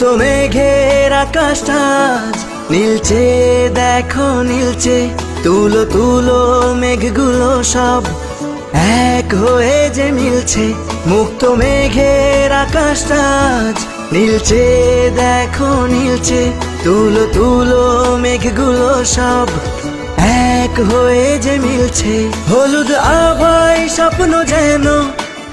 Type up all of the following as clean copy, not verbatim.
মুক্ত মেঘের আকাশটা আজ নীলচে, দেখো নীলচে। তুলো তুলো মেঘগুলো সব এক হয়ে যে মিলছে। মুক্ত মেঘের আকাশটা আজ নীলচে, দেখো নীলচে। তুলো তুলো মেঘগুলো সব এক হয়ে যে মিলছে। হলুদ আভায় স্বপ্ন যেন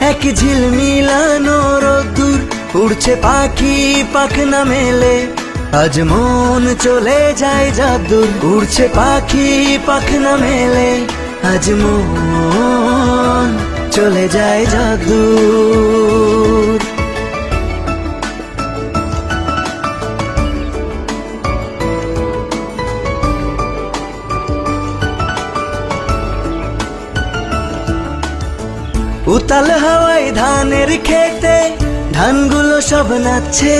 এক ঝিলমিলানো রোদ্দুর। উড়ছে পাখি পাখনা মেলে, আজ মন চলে যায় যাদুর। উড়ছে পাখি পাখনা মেলে, আজ মন চলে যায় যাদুর। উতাল হাওয়ায় ধানের খেতে ধানগুলো সব নাচছে।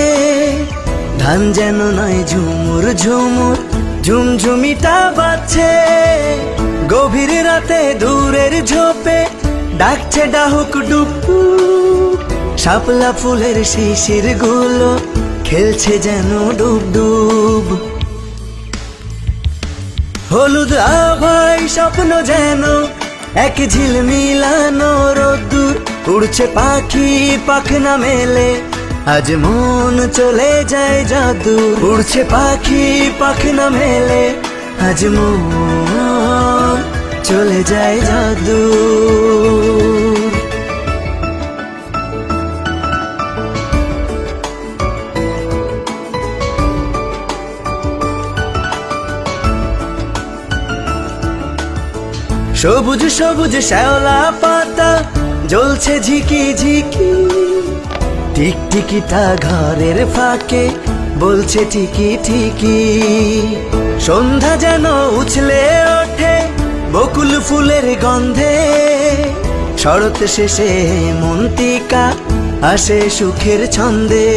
ধান যেন নয় ঝুমুর ঝুমুর, ঝুমঝুমিটা বাজছে। গভীর রাতে দূরের ঝোপে ডাকছে ডাহুক ডুকু। শাপলা ফুলের শিশির গুলো খেলছে যেন ডুব ডুব। হলুদ আভায় স্বপ্ন যেন এক ঝিলমিলানো রোদ্দুর। উড়ছে পাখি পাখনা মেলে, আজ মন চলে যায় যাদুর। উড়ছে পাখি পাখনা মেলে, আজ মন চলে যায় যাদুর। সবুজ সবুজ শ্যাওলা পাতা জ্বলছে ঝিকি ঝিকি। টিকটিকিটা ঘরের ফাঁকে বলছে ঠিকি ঠিকি। সন্ধ্যা যেন উছলে ওঠে বকুল ফুলের গন্ধে। শরৎ শেষে মন্তিকা আসে সুখের ছন্দে।